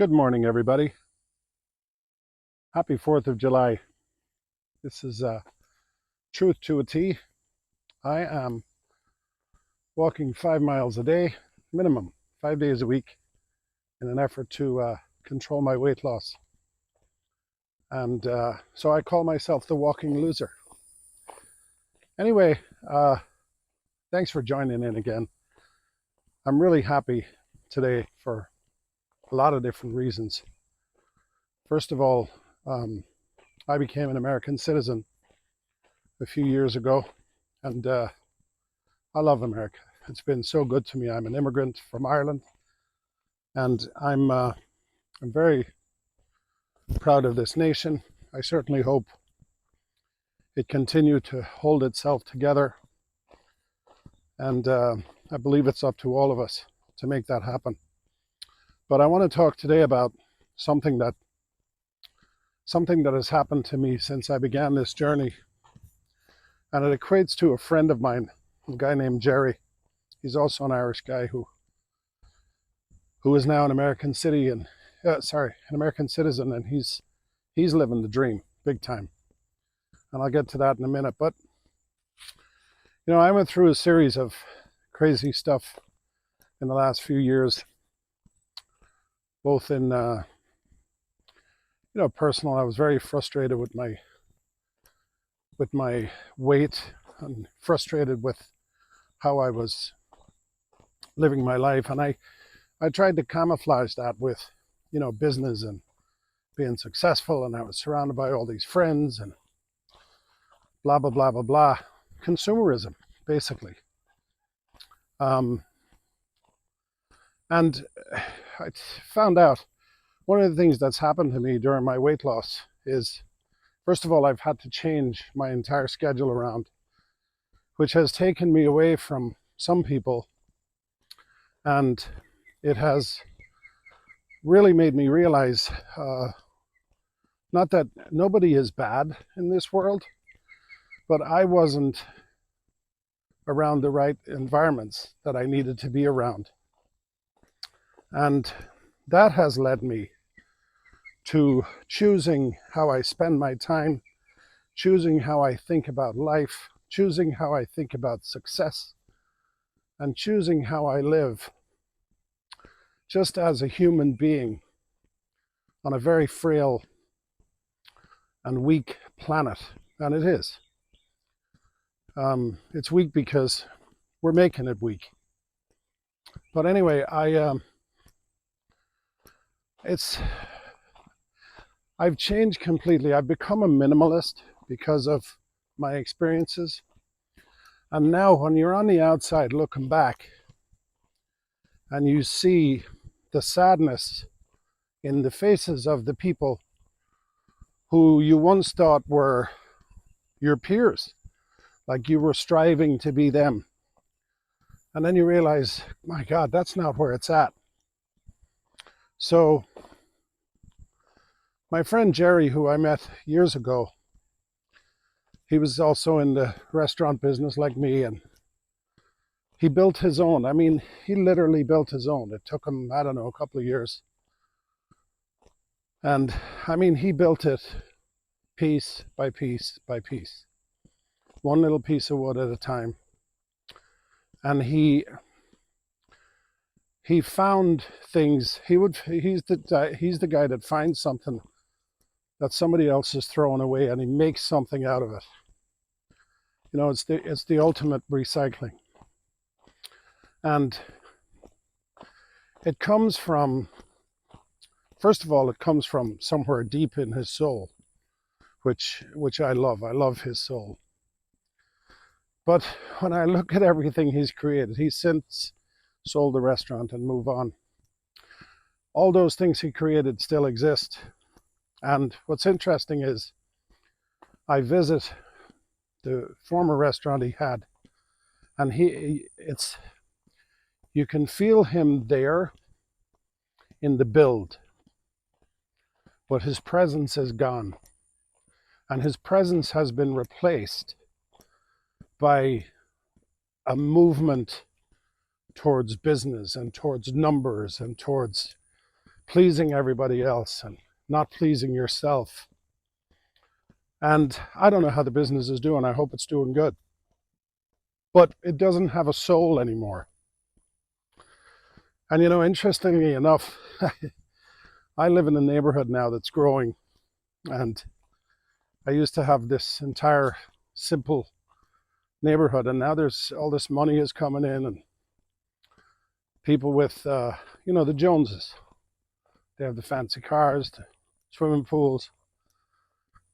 Good morning, everybody. Happy 4th of July. This is Truth to a T. I am walking 5 miles a day, minimum, 5 days a week, in an effort to control my weight loss. And so I call myself the walking loser. Anyway, thanks for joining in again. I'm really happy today for a lot of different reasons. First of all, I became an American citizen a few years ago, and I love America. It's been so good to me. I'm an immigrant from Ireland, and I'm very proud of this nation. I certainly hope it continue to hold itself together, and I believe it's up to all of us to make that happen. But I want to talk today about something that has happened to me since I began this journey, and it equates to a friend of mine, a guy named Gerry. He's also an Irish guy who is now an American citizen, and he's living the dream big time. And I'll get to that in a minute. But I went through a series of crazy stuff in the last few years, both in personal. I was very frustrated with my weight, and frustrated with how I was living my life, and I tried to camouflage that with business and being successful, and I was surrounded by all these friends and blah blah blah blah blah. Consumerism, basically. And I found out one of the things that's happened to me during my weight loss is, first of all, I've had to change my entire schedule around, which has taken me away from some people, and it has really made me realize not that nobody is bad in this world, but I wasn't around the right environments that I needed to be around. And that has led me to choosing how I spend my time, choosing how I think about life, choosing how I think about success, and choosing how I live just as a human being on a very frail and weak planet. And it is. It's weak because we're making it weak. But anyway, I've changed completely. I've become a minimalist because of my experiences. And now when you're on the outside looking back and you see the sadness in the faces of the people who you once thought were your peers, like you were striving to be them, and then you realize, my God, that's not where it's at. So my friend Gerry, who I met years ago, he was also in the restaurant business like me, and he built his own. I mean, he literally built his own. It took him, I don't know, a couple of years. And I mean, he built it piece by piece by piece, one little piece of wood at a time. And he found things. He's the guy that finds something that somebody else is throwing away, and he makes something out of it. It's the ultimate recycling. And it comes from, first of all, it comes from somewhere deep in his soul, which I love. I love his soul. But when I look at everything he's created, he's since sold the restaurant and moved on. All those things he created still exist. And what's interesting is I visit the former restaurant he had, and you can feel him there in the build, but his presence is gone. And his presence has been replaced by a movement towards business and towards numbers and towards pleasing everybody else and not pleasing yourself. And I don't know how the business is doing. I hope it's doing good. But it doesn't have a soul anymore. And interestingly enough, I live in a neighborhood now that's growing. And I used to have this entire simple neighborhood. And now there's all this money is coming in, and people with, the Joneses. They have the fancy cars, the swimming pools.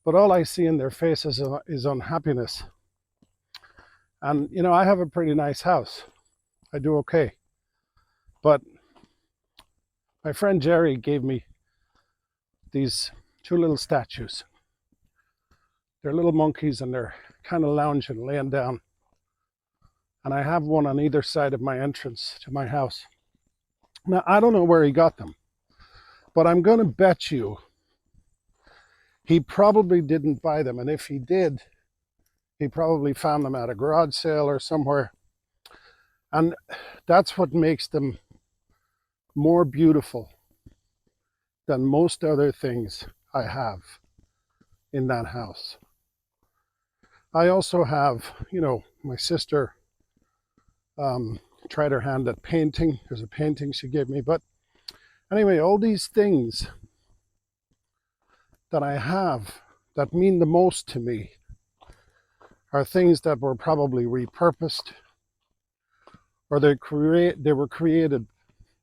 But all I see in their faces is unhappiness. And, I have a pretty nice house. I do okay. But my friend Gerry gave me these two little statues. They're little monkeys, and they're kind of lounging, laying down. And I have one on either side of my entrance to my house. Now, I don't know where he got them, but I'm going to bet you he probably didn't buy them. And if he did, he probably found them at a garage sale or somewhere. And that's what makes them more beautiful than most other things I have in that house. I also have, my sister tried her hand at painting. There's a painting she gave me. But anyway, all these things that I have that mean the most to me are things that were probably repurposed, or they were created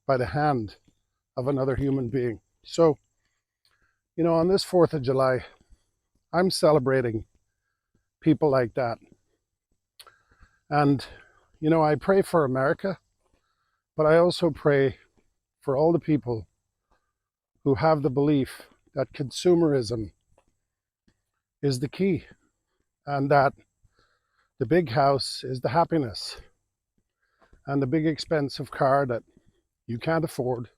by the hand of another human being. So, on this 4th of July, I'm celebrating people like that. And, I pray for America, but I also pray for all the people who have the belief that consumerism is the key, and that the big house is the happiness, and the big expensive car that you can't afford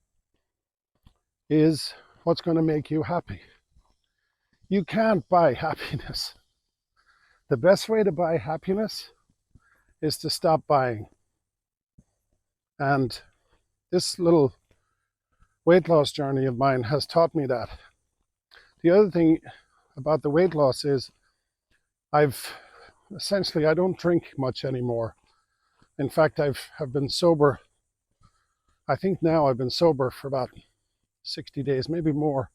is what's going to make you happy. You can't buy happiness. The best way to buy happiness is to stop buying. And this little weight loss journey of mine has taught me that. The other thing about the weight loss is I don't drink much anymore. In fact, I've been sober. I think now I've been sober for about 60 days, maybe more.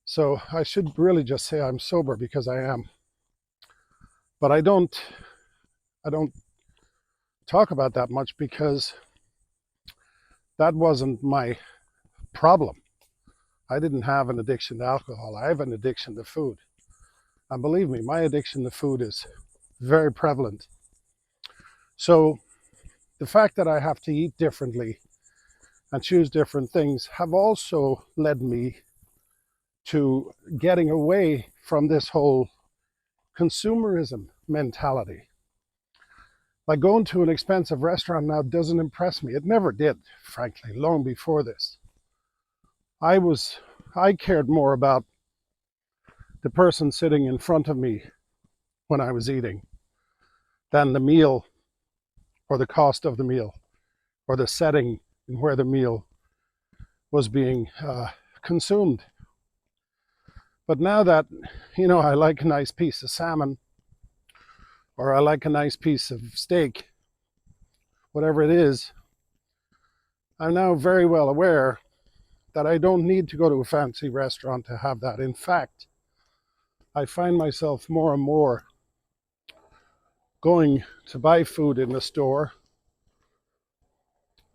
So I should really just say I'm sober, because I am. But I don't talk about that much, because that wasn't my problem. I didn't have an addiction to alcohol. I have an addiction to food. And believe me, my addiction to food is very prevalent. So the fact that I have to eat differently and choose different things have also led me to getting away from this whole consumerism mentality. Like, going to an expensive restaurant now doesn't impress me. It never did, frankly, long before this. I cared more about the person sitting in front of me when I was eating than the meal, or the cost of the meal, or the setting in where the meal was being consumed. But now that, I like a nice piece of salmon, or I like a nice piece of steak, whatever it is, I'm now very well aware that I don't need to go to a fancy restaurant to have that. In fact, I find myself more and more going to buy food in the store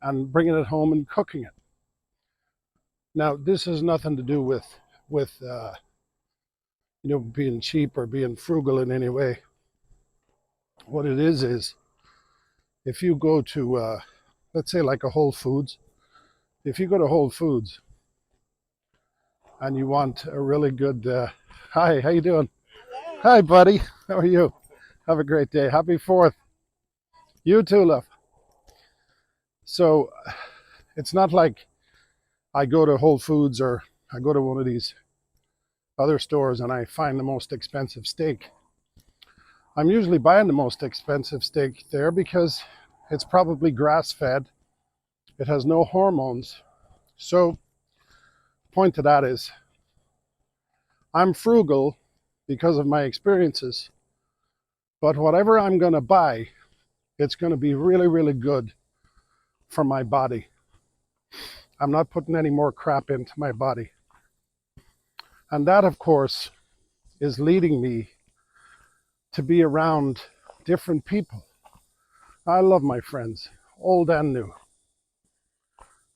and bringing it home and cooking it. Now, this has nothing to do with being cheap or being frugal in any way. What it is if you go to, let's say, like a Whole Foods, if you go to Whole Foods and you want a really good, hi, how you doing? Hello. Hi, buddy. How are you? Have a great day. Happy 4th. You too, love. So it's not like I go to Whole Foods or I go to one of these other stores and I find the most expensive steak. I'm usually buying the most expensive steak there because it's probably grass-fed. It has no hormones. So point to that is I'm frugal because of my experiences, but whatever I'm going to buy, it's going to be really, really good for my body. I'm not putting any more crap into my body. And that, of course, is leading me to be around different people. I love my friends, old and new.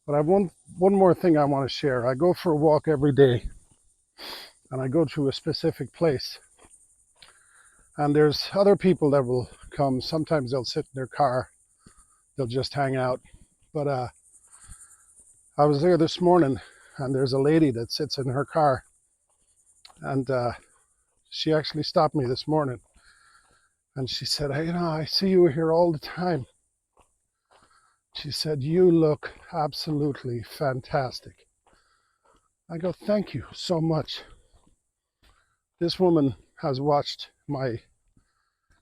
But I have one more thing I want to share. I go for a walk every day, and I go to a specific place. And there's other people that will come. Sometimes they'll sit in their car. They'll just hang out. But I was there this morning, and there's a lady that sits in her car. And she actually stopped me this morning. And she said, hey, I see you here all the time. She said, you look absolutely fantastic. I go, thank you so much. This woman has watched my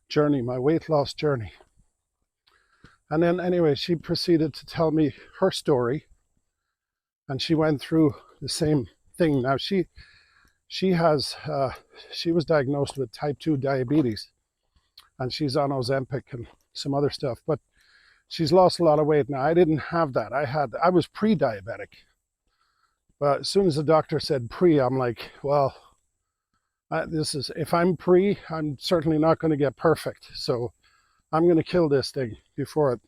journey, my weight loss journey. And then anyway, she proceeded to tell me her story. And she went through the same thing. Now she was diagnosed with type 2 diabetes, and she's on Ozempic and some other stuff, but she's lost a lot of weight. Now I didn't have that. I was pre-diabetic. But as soon as the doctor said pre, I'm like, well, if I'm pre, I'm certainly not going to get perfect. So I'm going to kill this thing before it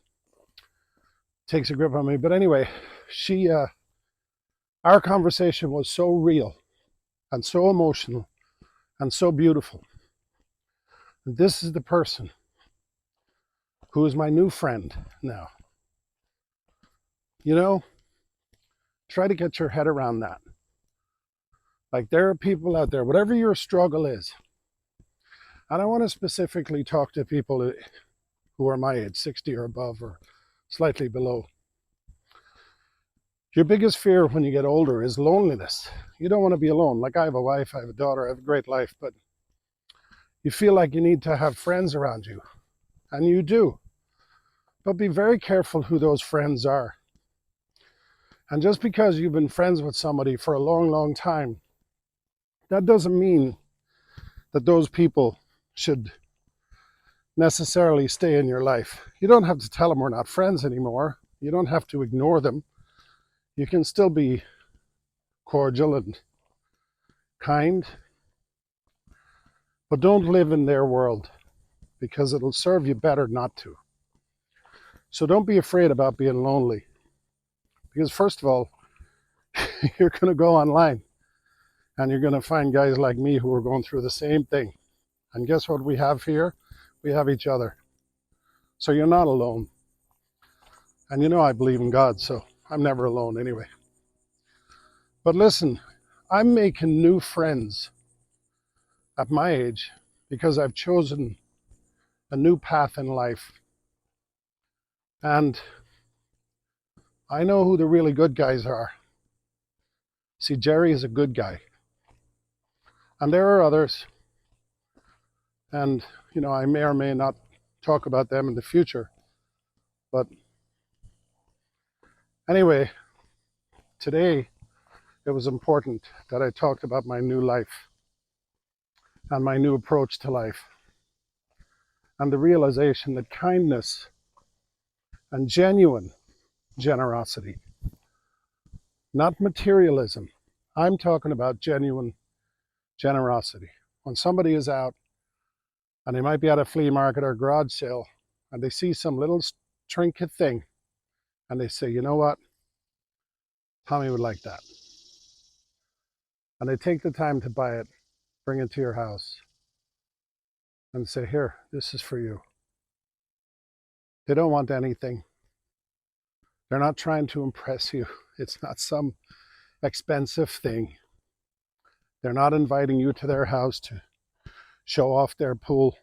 takes a grip on me. But anyway, our conversation was so real and so emotional and so beautiful. And this is the person who is my new friend now. Try to get your head around that. Like, there are people out there, whatever your struggle is, and I want to specifically talk to people who are my age, 60 or above or slightly below. Your biggest fear when you get older is loneliness. You don't want to be alone. Like, I have a wife, I have a daughter, I have a great life, but you feel like you need to have friends around you, and you do. But be very careful who those friends are. And just because you've been friends with somebody for a long, long time, that doesn't mean that those people should necessarily stay in your life. You don't have to tell them we're not friends anymore. You don't have to ignore them. You can still be cordial and kind, but don't live in their world, because it'll serve you better not to. So don't be afraid about being lonely, because first of all, you're going to go online and you're going to find guys like me who are going through the same thing. And guess what we have here? We have each other. So you're not alone. And I believe in God, so I'm never alone anyway. But listen, I'm making new friends at my age because I've chosen a new path in life. And I know who the really good guys are. See, Gerry is a good guy. And there are others. And, I may or may not talk about them in the future. But anyway, today it was important that I talked about my new life and my new approach to life, and the realization that kindness and genuine generosity, not materialism, I'm talking about genuine generosity. When somebody is out and they might be at a flea market or garage sale and they see some little trinket thing and they say, you know what, Tommy would like that. And they take the time to buy it, bring it to your house, and say, here, this is for you. They don't want anything. They're not trying to impress you. It's not some expensive thing. They're not inviting you to their house to show off their pool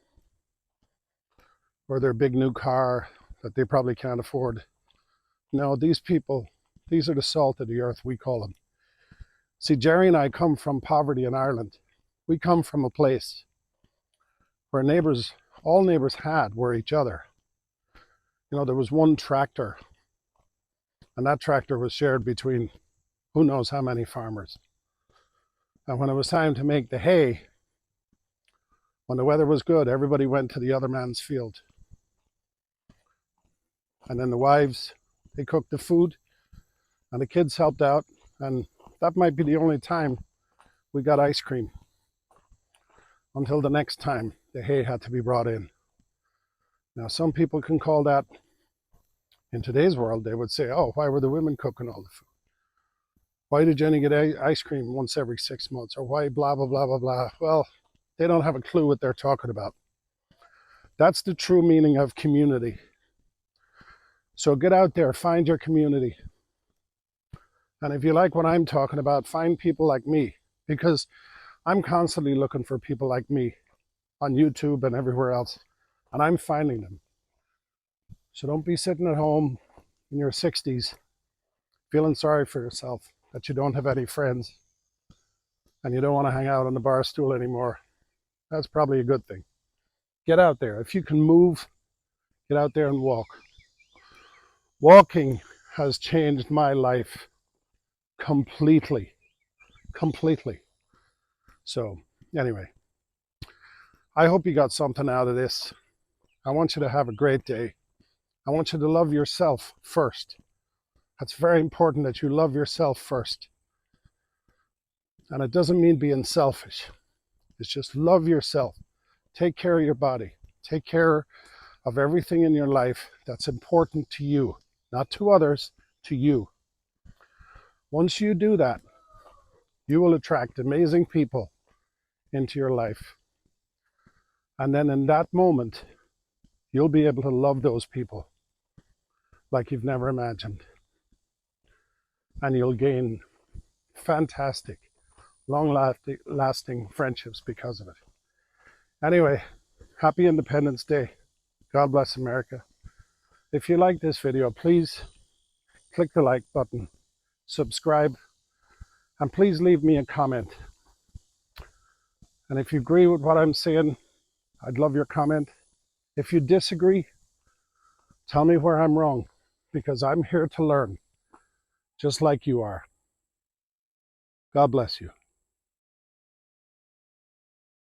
or their big new car that they probably can't afford. No, these people, these are the salt of the earth, we call them. See, Gerry and I come from poverty in Ireland. We come from a place where all neighbors had were each other. There was one tractor, and that tractor was shared between who knows how many farmers. And when it was time to make the hay, when the weather was good, everybody went to the other man's field. And then the wives, they cooked the food, and the kids helped out. And that might be the only time we got ice cream, until the next time the hay had to be brought in. Now, some people can call that, in today's world, they would say, oh, why were the women cooking all the food? Why did Jenny get ice cream once every 6 months? Or why blah, blah, blah, blah, blah. Well, they don't have a clue what they're talking about. That's the true meaning of community. So get out there, find your community. And if you like what I'm talking about, find people like me, because I'm constantly looking for people like me on YouTube and everywhere else, and I'm finding them. So don't be sitting at home in your 60s feeling sorry for yourself that you don't have any friends and you don't want to hang out on the bar stool anymore. That's probably a good thing. Get out there. If you can move, get out there and walk. Walking has changed my life completely. So anyway, I hope you got something out of this. I want you to have a great day. I want you to love yourself first. That's very important, that you love yourself first. And it doesn't mean being selfish. It's just love yourself. Take care of your body. Take care of everything in your life that's important to you, not to others, to you. Once you do that, you will attract amazing people into your life. And then in that moment, you'll be able to love those people like you've never imagined. And you'll gain fantastic, long-lasting friendships because of it. Anyway, happy Independence Day. God bless America. If you like this video, please click the like button, subscribe, and please leave me a comment. And if you agree with what I'm saying, I'd love your comment. If you disagree, tell me where I'm wrong, because I'm here to learn, just like you are. God bless you.